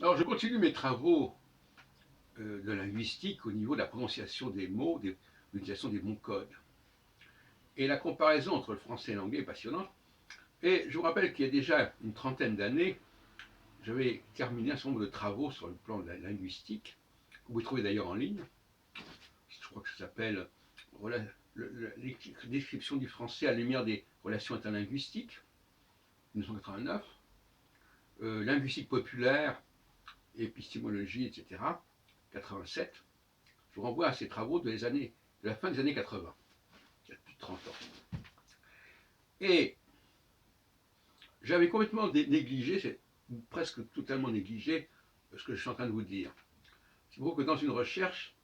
Alors, je continue mes travaux de linguistique au niveau de la prononciation des mots, de l'utilisation des bons codes. Et la comparaison entre le français et l'anglais est passionnante. Et je vous rappelle qu'il y a déjà une trentaine d'années, j'avais terminé un certain nombre de travaux sur le plan de la linguistique, que vous trouvez d'ailleurs en ligne. Je crois que ça s'appelle Description du français à la lumière des relations interlinguistiques, 1989, Linguistique populaire, épistémologie, etc., 87. Je vous renvoie à ces travaux de la fin des années 80, il y a plus de 30 ans. Et j'avais complètement négligé, presque totalement négligé, ce que je suis en train de vous dire. C'est pour que dans une recherche,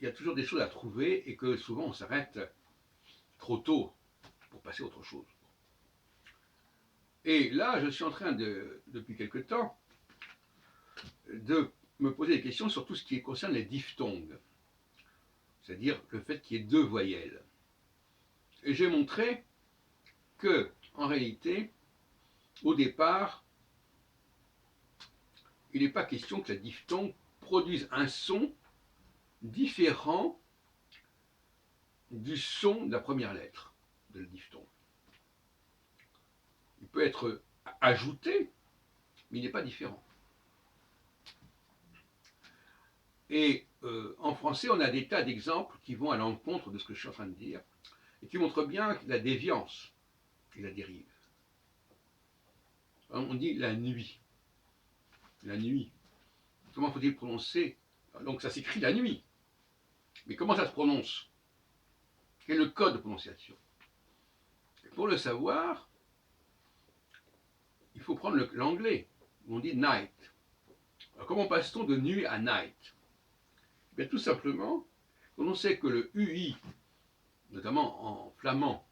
il y a toujours des choses à trouver et que souvent on s'arrête trop tôt pour passer à autre chose. Et là, je suis en train, depuis quelque temps, de me poser des questions sur tout ce qui concerne les diphtongues, c'est-à-dire le fait qu'il y ait deux voyelles. Et j'ai montré que, en réalité, au départ, il n'est pas question que la diphtongue produise un son différent du son de la première lettre de la diphtongue. Il peut être ajouté, mais il n'est pas différent. Et en français, on a des tas d'exemples qui vont à l'encontre de ce que je suis en train de dire et qui montrent bien la déviance et la dérive. On dit la nuit. La nuit. Comment faut-il prononcer? Donc ça s'écrit la nuit. Mais comment ça se prononce? Quel est le code de prononciation? Et pour le savoir, il faut prendre l'anglais, où on dit night. Alors comment passe-t-on de nuit à night? Bien, tout simplement, quand on sait que le UI, notamment en flamand,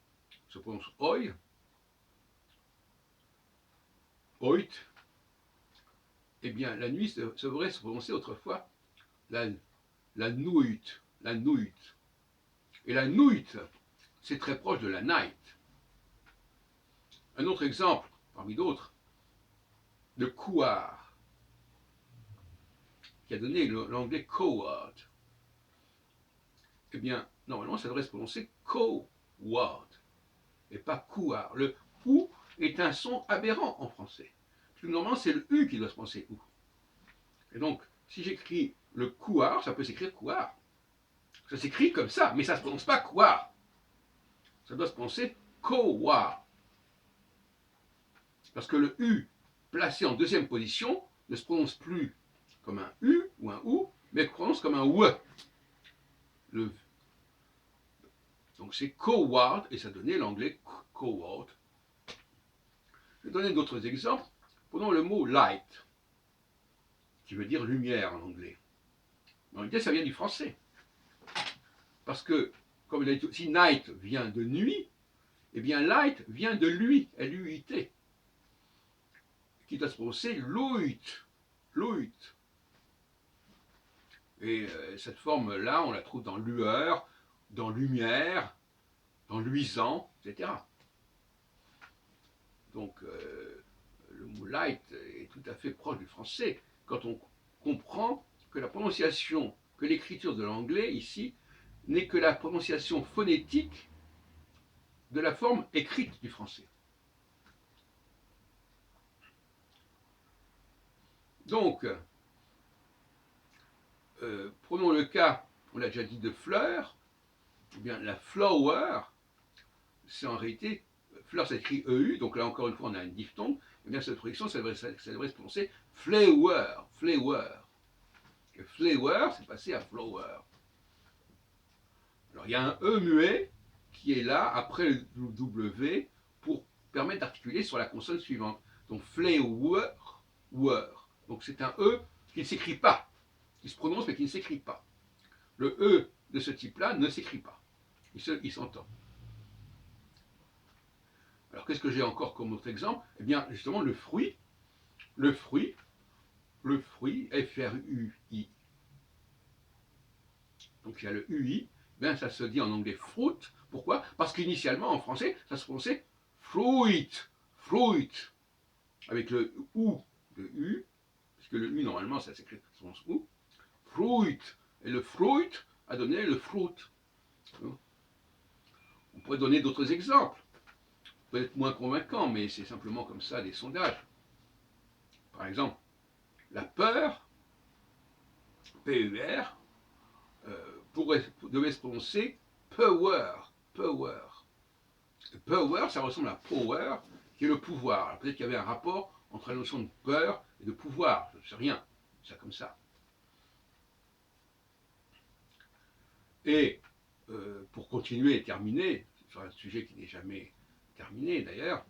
se prononce oi, oit, eh bien la nuit devrait se prononcer autrefois la nuit, la nuit. Et la nuit, c'est très proche de la night. Un autre exemple, parmi d'autres, le couard, qui a donné l'anglais coward. Eh bien, normalement, ça devrait se prononcer coward, et pas couard. Le OU est un son aberrant en français. Parce que normalement, c'est le U qui doit se prononcer OU. Et donc, si j'écris le couard, ça peut s'écrire couard. Ça s'écrit comme ça, mais ça ne se prononce pas couard. Ça doit se prononcer coward. Parce que le U, placé en deuxième position, ne se prononce plus comme un U ou un OU, mais se prononce comme un W. Donc c'est coward, et ça donnait l'anglais coward. Je vais donner d'autres exemples. Prenons le mot light, qui veut dire lumière en anglais. En réalité, ça vient du français. Parce que, comme il a dit, si night vient de nuit, eh bien light vient de lui, L-U-I-T, qui doit se prononcer luit, luit. Et cette forme-là, on la trouve dans lueur, dans lumière, dans luisant, etc. Donc, le mot light est tout à fait proche du français quand on comprend que la prononciation, que l'écriture de l'anglais ici n'est que la prononciation phonétique de la forme écrite du français. Donc, prenons le cas, on l'a déjà dit, de fleur. Eh bien, la flower, c'est en réalité, fleur ça s'écrit EU, donc là encore une fois on a une diphtongue. Eh bien, cette projection, ça devrait se prononcer flower, flower. Et flower, c'est passé à flower. Alors, il y a un E muet qui est là, après le W, pour permettre d'articuler sur la consonne suivante. Donc, flower, were. Donc, c'est un E qui ne s'écrit pas, qui se prononce mais qui ne s'écrit pas. Le E de ce type-là ne s'écrit pas. Il s'entend. Alors, qu'est-ce que j'ai encore comme autre exemple? Eh bien, justement, le fruit, F-R-U-I. Donc, il y a le UI, bien, ça se dit en anglais fruit. Pourquoi? Parce qu'initialement, en français, ça se prononçait fruit, fruit, avec le OU de U, puisque le U, normalement, ça s'écrit sans OU. Fruit. Et le fruit a donné le fruit. On pourrait donner d'autres exemples, peut-être moins convaincants, mais c'est simplement comme ça des sondages. Par exemple, la peur, P-E-R, devait se prononcer power, power. Power, ça ressemble à power, qui est le pouvoir. Alors peut-être qu'il y avait un rapport entre la notion de peur et de pouvoir, je ne sais rien, c'est comme ça. Et pour continuer et terminer, sur un sujet qui n'est jamais terminé d'ailleurs,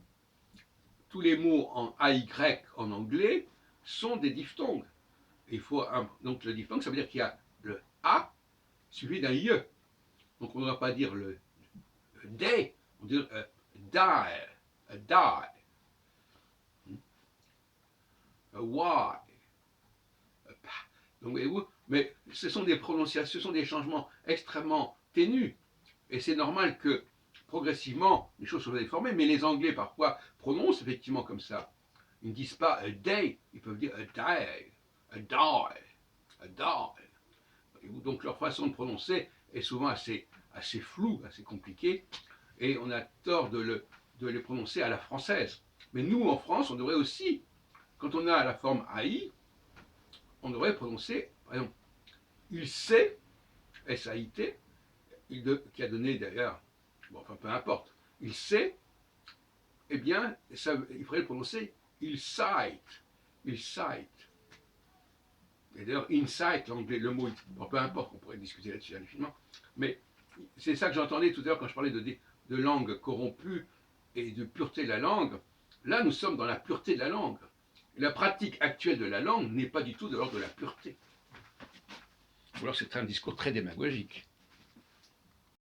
tous les mots en AY en anglais sont des diphtongues. Donc le diphtongue, ça veut dire qu'il y a le A suivi d'un IE. Donc on ne va pas dire le day, on dit die, a die, a why, a pa. Donc voyez-vous, mais ce sont des prononciations, ce sont des changements extrêmement ténus. Et c'est normal que progressivement les choses soient déformées, mais les Anglais parfois prononcent effectivement comme ça. Ils ne disent pas a day, ils peuvent dire a day, a die, a die. Donc leur façon de prononcer est souvent assez floue, assez compliquée, et on a tort de les prononcer à la française. Mais nous, en France, on devrait aussi, quand on a la forme AI, on devrait prononcer, par exemple, il sait, S-A-I-T, qui a donné d'ailleurs, bon, enfin peu importe, il sait, eh bien, ça, il faudrait le prononcer il cite, il cite. Et d'ailleurs, insight, l'anglais, le mot, bon, peu importe, on pourrait discuter là-dessus infiniment, mais c'est ça que j'entendais tout à l'heure quand je parlais de langue corrompue et de pureté de la langue. Là, nous sommes dans la pureté de la langue. La pratique actuelle de la langue n'est pas du tout de l'ordre de la pureté. Ou alors c'est un discours très démagogique.